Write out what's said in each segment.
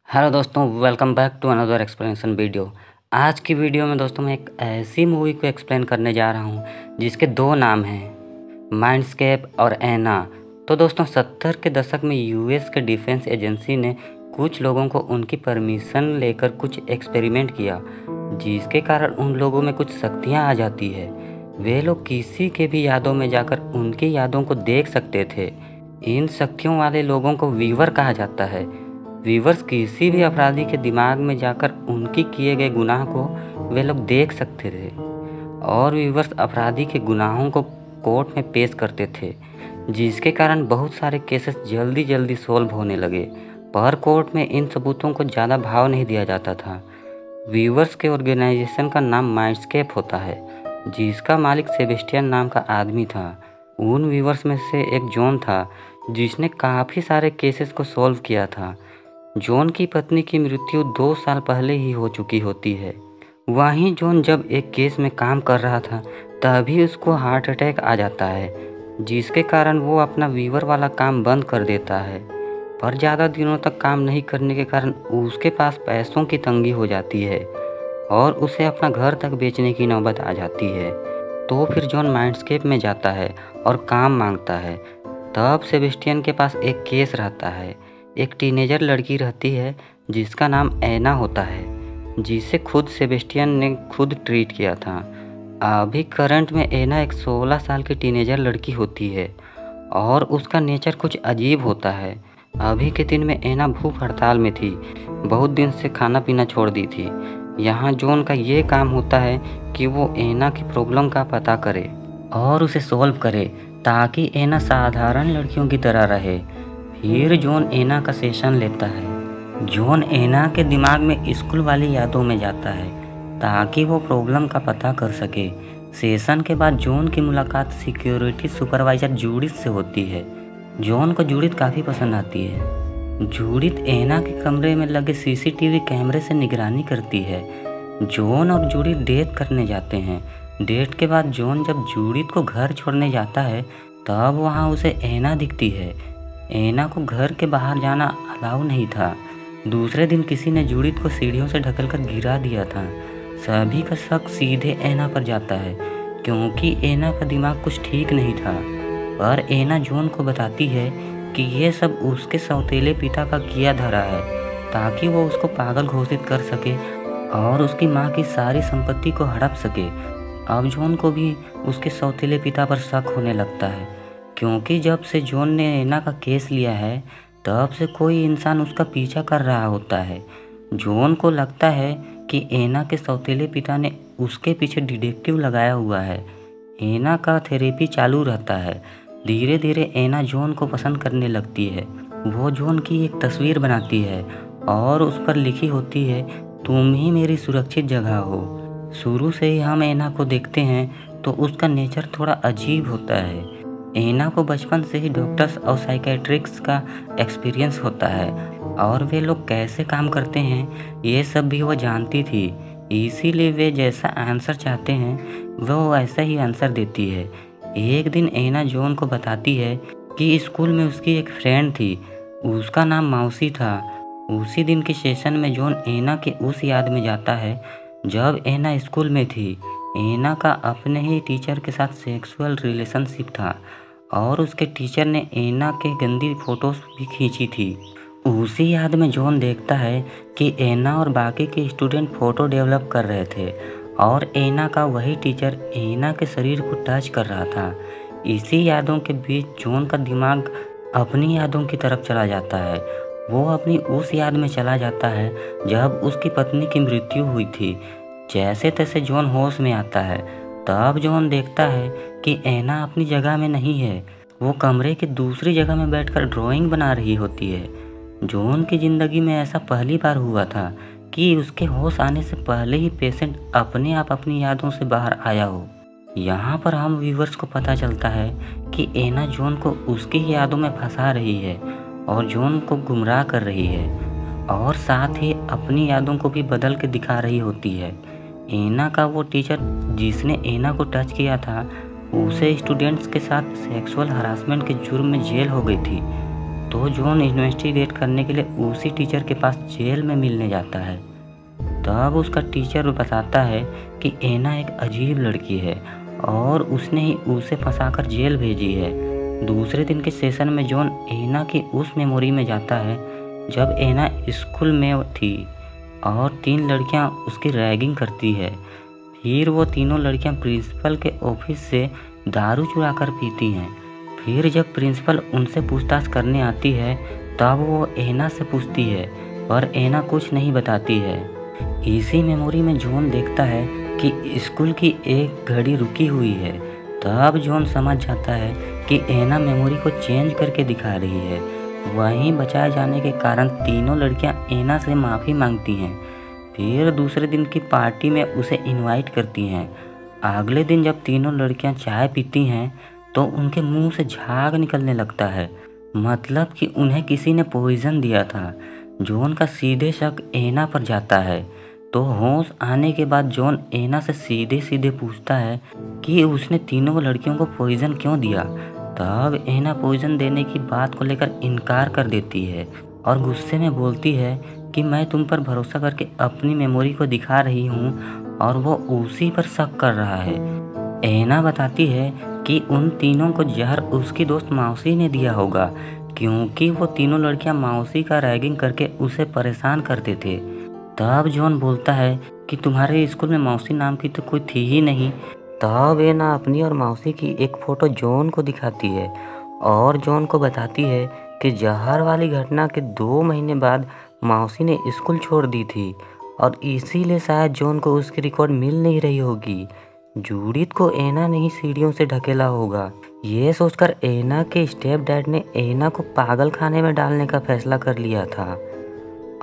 Hello दोस्तों, welcome back to another explanation video. आज की वीडियो में दोस्तों मैं एक ऐसी मूवी को एक्सप्लेन करने जा रहा हूँ जिसके दो नाम हैं, माइंडस्केप और ऐना। तो दोस्तों 70 के दशक में यूएस के डिफेंस एजेंसी ने कुछ लोगों को उनकी परमिशन लेकर कुछ एक्सपेरिमेंट किया, जिसके कारण उन लोगों में कुछ शक्तियाँ आ जाती है। वे लोग किसी के भी यादों में जाकर उनकी यादों को देख सकते थे। इन शक्तियों वाले लोगों को वीवर कहा जाता है। वीवर्स किसी भी अपराधी के दिमाग में जाकर उनकी किए गए गुनाह को वे लोग देख सकते थे और वीवर्स अपराधी के गुनाहों को कोर्ट में पेश करते थे, जिसके कारण बहुत सारे केसेस जल्दी जल्दी सॉल्व होने लगे। पर कोर्ट में इन सबूतों को ज़्यादा भाव नहीं दिया जाता था। वीवर्स के ऑर्गेनाइजेशन का नाम माइंडस्केप होता है, जिसका मालिक सेबेस्टियन नाम का आदमी था। उन वीवर्स में से एक जॉन था, जिसने काफ़ी सारे केसेस को सॉल्व किया था। जॉन की पत्नी की मृत्यु 2 साल पहले ही हो चुकी होती है। वहीं जॉन जब एक केस में काम कर रहा था तभी उसको हार्ट अटैक आ जाता है, जिसके कारण वो अपना वीवर वाला काम बंद कर देता है। पर ज़्यादा दिनों तक काम नहीं करने के कारण उसके पास पैसों की तंगी हो जाती है और उसे अपना घर तक बेचने की नौबत आ जाती है। तो फिर जॉन माइंडस्केप में जाता है और काम मांगता है। तब सेबेस्टियन के पास एक केस रहता है। एक टीनेजर लड़की रहती है जिसका नाम ऐना होता है, जिसे खुद सेबेस्टियन ने खुद ट्रीट किया था। अभी करंट में ऐना एक 16 साल की टीनेजर लड़की होती है और उसका नेचर कुछ अजीब होता है। अभी के दिन में ऐना भूख हड़ताल में थी, बहुत दिन से खाना पीना छोड़ दी थी। यहाँ जॉन का ये काम होता है कि वो ऐना की प्रॉब्लम का पता करे और उसे सॉल्व करे, ताकि ऐना साधारण लड़कियों की तरह रहे। फिर जॉन ऐना का सेशन लेता है। जॉन ऐना के दिमाग में स्कूल वाली यादों में जाता है ताकि वो प्रॉब्लम का पता कर सके। सेशन के बाद जॉन की मुलाकात सिक्योरिटी सुपरवाइजर जूडिथ से होती है। जॉन को जूडिथ काफ़ी पसंद आती है। जूडिथ ऐना के कमरे में लगे सीसीटीवी कैमरे से निगरानी करती है। जॉन और जूडिथ डेट करने जाते हैं। डेट के बाद जॉन जब जूडिथ को घर छोड़ने जाता है तब वहाँ उसे ऐना दिखती है। ऐना को घर के बाहर जाना अलाउ नहीं था। दूसरे दिन किसी ने जूडिथ को सीढ़ियों से ढकलकर गिरा दिया था। सभी का शक सीधे ऐना पर जाता है, क्योंकि ऐना का दिमाग कुछ ठीक नहीं था। पर ऐना जॉन को बताती है कि ये सब उसके सौतेले पिता का किया धरा है, ताकि वो उसको पागल घोषित कर सके और उसकी माँ की सारी संपत्ति को हड़प सके। अब जॉन को भी उसके सौतेले पिता पर शक होने लगता है, क्योंकि जब से जॉन ने ऐना का केस लिया है तब से कोई इंसान उसका पीछा कर रहा होता है। जॉन को लगता है कि ऐना के सौतेले पिता ने उसके पीछे डिटेक्टिव लगाया हुआ है। ऐना का थेरेपी चालू रहता है। धीरे धीरे ऐना जॉन को पसंद करने लगती है। वो जॉन की एक तस्वीर बनाती है और उस पर लिखी होती है, तुम ही मेरी सुरक्षित जगह हो। शुरू से ही हम ऐना को देखते हैं तो उसका नेचर थोड़ा अजीब होता है। ऐना को बचपन से ही डॉक्टर्स और साइकेट्रिक्स का एक्सपीरियंस होता है और वे लोग कैसे काम करते हैं ये सब भी वो जानती थी। इसीलिए वे जैसा आंसर चाहते हैं वो ऐसा ही आंसर देती है। एक दिन ऐना जॉन को बताती है कि स्कूल में उसकी एक फ्रेंड थी, उसका नाम मौसी था। उसी दिन के सेशन में जॉन ऐना के उस याद में जाता है जब ऐना स्कूल में थी। ऐना का अपने ही टीचर के साथ सेक्सुअल रिलेशनशिप था और उसके टीचर ने ऐना के गंदी फोटोज भी खींची थी। उसी याद में जॉन देखता है कि ऐना और बाकी के स्टूडेंट फ़ोटो डेवलप कर रहे थे और ऐना का वही टीचर ऐना के शरीर को टच कर रहा था। इसी यादों के बीच जॉन का दिमाग अपनी यादों की तरफ चला जाता है। वो अपनी उस याद में चला जाता है जब उसकी पत्नी की मृत्यु हुई थी। जैसे तैसे जॉन होश में आता है। तब जॉन देखता है कि ऐना अपनी जगह में नहीं है, वो कमरे की दूसरी जगह में बैठकर ड्राइंग बना रही होती है। जॉन की ज़िंदगी में ऐसा पहली बार हुआ था कि उसके होश आने से पहले ही पेशेंट अपने आप अपनी यादों से बाहर आया हो। यहाँ पर हम व्यूवर्स को पता चलता है कि ऐना जॉन को उसकी ही यादों में फंसा रही है और जॉन को गुमराह कर रही है और साथ ही अपनी यादों को भी बदल के दिखा रही होती है। ऐना का वो टीचर जिसने ऐना को टच किया था, उसे स्टूडेंट्स के साथ सेक्सुअल हरासमेंट के जुर्म में जेल हो गई थी। तो जॉन इन्वेस्टिगेट करने के लिए उसी टीचर के पास जेल में मिलने जाता है। तब उसका टीचर बताता है कि एना एक अजीब लड़की है और उसने ही उसे फंसाकर जेल भेजी है। दूसरे दिन के सेशन में जॉन एना की उस मेमोरी में जाता है जब एना स्कूल में थी और 3 लड़कियां उसकी रैगिंग करती है। फिर वो तीनों लड़कियां प्रिंसिपल के ऑफिस से दारू चुरा कर पीती हैं। फिर जब प्रिंसिपल उनसे पूछताछ करने आती है तब वो एना से पूछती है पर एना कुछ नहीं बताती है। इसी मेमोरी में जॉन देखता है कि स्कूल की एक घड़ी रुकी हुई है। तब जॉन समझ जाता है कि एना मेमोरी को चेंज करके दिखा रही है। वहीं बचाए जाने के कारण तीनों लड़कियां एना से माफ़ी मांगती हैं। फिर दूसरे दिन की पार्टी में उसे इनवाइट करती हैं। अगले दिन जब तीनों लड़कियां चाय पीती हैं तो उनके मुंह से झाग निकलने लगता है, मतलब कि उन्हें किसी ने पॉइजन दिया था। जॉन का सीधे शक एना पर जाता है। तो होश आने के बाद जॉन एना से सीधे सीधे पूछता है कि उसने तीनों लड़कियों को पॉइजन क्यों दिया। तब एना पॉइजन देने की बात को लेकर इनकार कर देती है और गुस्से में बोलती है कि मैं तुम पर भरोसा करके अपनी मेमोरी को दिखा रही हूँ और वो उसी पर शक कर रहा है। एना बताती है कि उन तीनों को जहर उसकी दोस्त मौसी ने दिया होगा क्योंकि वो तीनों लड़कियां मौसी का रैगिंग करके उसे परेशान करते थे। तब जॉन बोलता है कि तुम्हारे स्कूल में मौसी नाम की तो कोई थी ही नहीं। तब एना अपनी और मौसी की एक फ़ोटो जॉन को दिखाती है और जॉन को बताती है कि जहर वाली घटना के 2 महीने बाद मौसी ने स्कूल छोड़ दी थी और इसीलिए शायद जॉन को उसकी रिकॉर्ड मिल नहीं रही होगी। जूडिथ को एना ने ही सीढ़ियों से ढकेला होगा। ये सोचकर एना के स्टेप डैड ने एना को पागल खाने में डालने का फैसला कर लिया था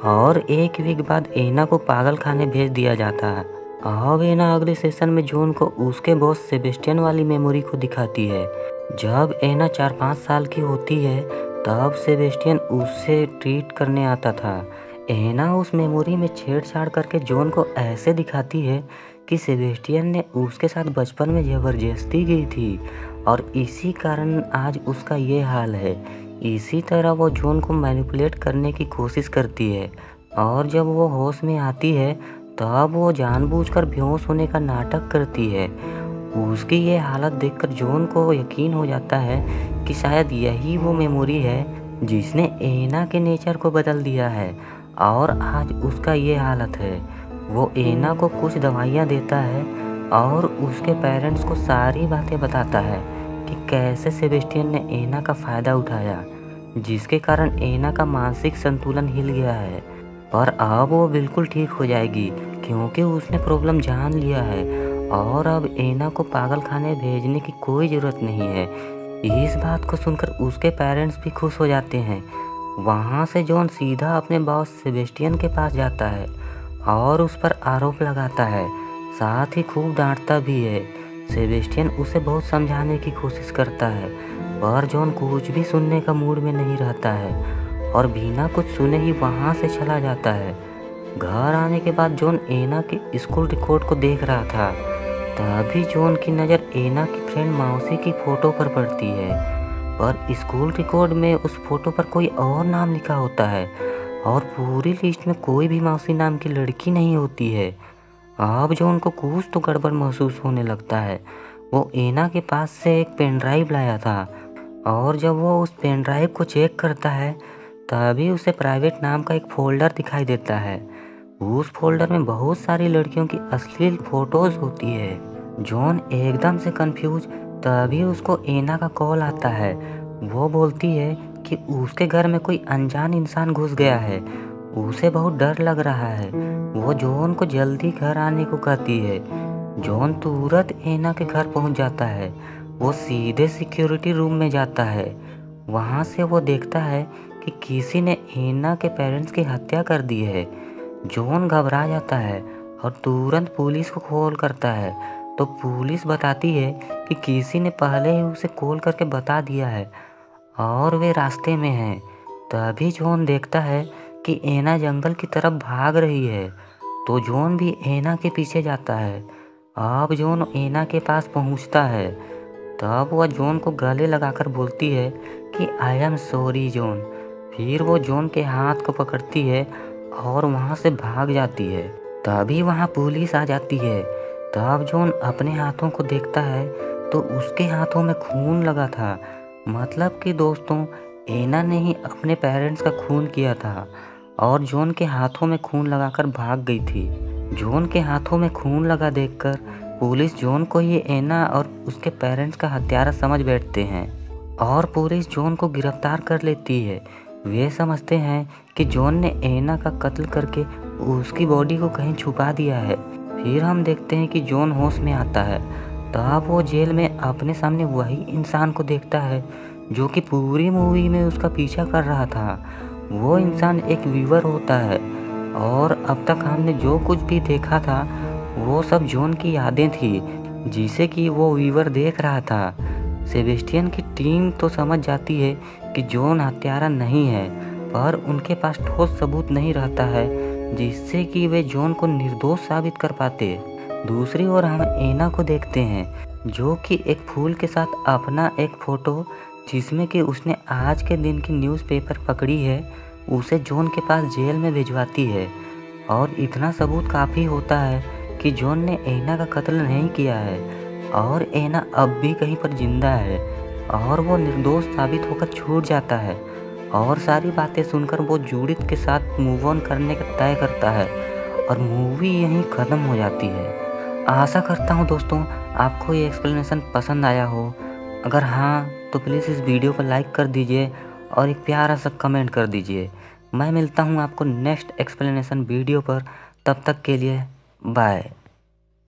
और 1 वीक बाद एना को पागल खाने भेज दिया जाता है। अब एना अगले सेशन में जॉन को उसके बॉस सेबेस्टियन वाली मेमोरी को दिखाती है। जब एना 4-5 साल की होती है तब सेबेस्टियन उसे ट्रीट करने आता था। एना उस मेमोरी में छेड़छाड़ करके जॉन को ऐसे दिखाती है कि सेबेस्टियन ने उसके साथ बचपन में ज़बरदस्ती की थी और इसी कारण आज उसका ये हाल है। इसी तरह वो जॉन को मैनिपुलेट करने की कोशिश करती है और जब वो होश में आती है तब वो जानबूझकर बेहोश होने का नाटक करती है। उसकी ये हालत देखकर जॉन को यकीन हो जाता है कि शायद यही वो मेमोरी है जिसने एना के नेचर को बदल दिया है और आज उसका ये हालत है। वो एना को कुछ दवाइयाँ देता है और उसके पेरेंट्स को सारी बातें बताता है कि कैसे सेबेस्टियन ने एना का फ़ायदा उठाया, जिसके कारण एना का मानसिक संतुलन हिल गया है। पर अब वो बिल्कुल ठीक हो जाएगी क्योंकि उसने प्रॉब्लम जान लिया है और अब एना को पागल खाने भेजने की कोई ज़रूरत नहीं है। इस बात को सुनकर उसके पेरेंट्स भी खुश हो जाते हैं। वहाँ से जॉन सीधा अपने बॉस सेबेस्टियन के पास जाता है और उस पर आरोप लगाता है, साथ ही खूब डांटता भी है। सेबेस्टियन उसे बहुत समझाने की कोशिश करता है पर जॉन कुछ भी सुनने का मूड में नहीं रहता है और बिना कुछ सुने ही वहाँ से चला जाता है। घर आने के बाद जॉन एना के स्कूल रिकॉर्ड को देख रहा था। तभी जॉन की नज़र एना की फ्रेंड मौसी की फ़ोटो पर पड़ती है पर स्कूल रिकॉर्ड में उस फोटो पर कोई और नाम लिखा होता है और पूरी लिस्ट में कोई भी मौसी नाम की लड़की नहीं होती है। अब जॉन को कुछ तो गड़बड़ महसूस होने लगता है। वो एना के पास से एक पेन ड्राइव लाया था और जब वो उस पेन ड्राइव को चेक करता है तभी उसे प्राइवेट नाम का एक फोल्डर दिखाई देता है। उस फोल्डर में बहुत सारी लड़कियों की अश्लील फोटोज होती है। जॉन एकदम से कंफ्यूज, तभी उसको एना का कॉल आता है। वो बोलती है कि उसके घर में कोई अनजान इंसान घुस गया है, उसे बहुत डर लग रहा है। वो जॉन को जल्दी घर आने को कहती है। जॉन तुरंत एना के घर पहुंच जाता है। वो सीधे सिक्योरिटी रूम में जाता है। वहां से वो देखता है कि किसी ने एना के पेरेंट्स की हत्या कर दी है। जॉन घबरा जाता है और तुरंत पुलिस को कॉल करता है तो पुलिस बताती है कि किसी ने पहले ही उसे कॉल करके बता दिया है और वे रास्ते में हैं। तभी जॉन देखता है कि एना जंगल की तरफ भाग रही है तो जॉन भी एना के पीछे जाता है। अब जॉन एना के पास पहुंचता है। तब वह जॉन को गले लगाकर बोलती है कि आई एम सॉरी जॉन, फिर वो जॉन के हाथ को पकड़ती है और वहाँ से भाग जाती है। तभी वहाँ पुलिस आ जाती है। तब जॉन अपने हाथों को देखता है तो उसके हाथों में खून लगा था। मतलब कि दोस्तों, एना ने ही अपने पेरेंट्स का खून किया था और जॉन के हाथों में खून लगाकर भाग गई थी। जॉन के हाथों में खून लगा देखकर पुलिस जॉन को ही एना और उसके पेरेंट्स का हत्यारा समझ बैठते हैं और पुलिस जॉन को गिरफ्तार कर लेती है। वे समझते हैं कि जॉन ने एना का कत्ल करके उसकी बॉडी को कहीं छुपा दिया है। फिर हम देखते हैं कि जॉन होश में आता है। तब वो जेल में अपने सामने वही इंसान को देखता है जो कि पूरी मूवी में उसका पीछा कर रहा था। वो इंसान एक वीवर होता है और अब तक हमने जो कुछ भी देखा था वो सब जॉन की यादें थी जिसे कि वो वीवर देख रहा था। सेबेस्टियन की टीम तो समझ जाती है कि जॉन हत्यारा नहीं है, पर उनके पास ठोस सबूत नहीं रहता है जिससे कि वे जॉन को निर्दोष साबित कर पाते। दूसरी ओर हम एना को देखते हैं जो कि एक फूल के साथ अपना एक फ़ोटो जिसमें कि उसने आज के दिन की न्यूज़पेपर पकड़ी है उसे जॉन के पास जेल में भिजवाती है। और इतना सबूत काफ़ी होता है कि जॉन ने एना का कत्ल नहीं किया है और एना अब भी कहीं पर जिंदा है और वो निर्दोष साबित होकर छूट जाता है। और सारी बातें सुनकर वो जूडिथ के साथ मूव ऑन करने का तय करता है और मूवी यहीं ख़त्म हो जाती है। आशा करता हूँ दोस्तों आपको ये एक्सप्लेनेशन पसंद आया हो। अगर हाँ तो प्लीज़ इस वीडियो को लाइक कर दीजिए और एक प्यारा सा कमेंट कर दीजिए। मैं मिलता हूँ आपको नेक्स्ट एक्सप्लेनेशन वीडियो पर। तब तक के लिए बाय।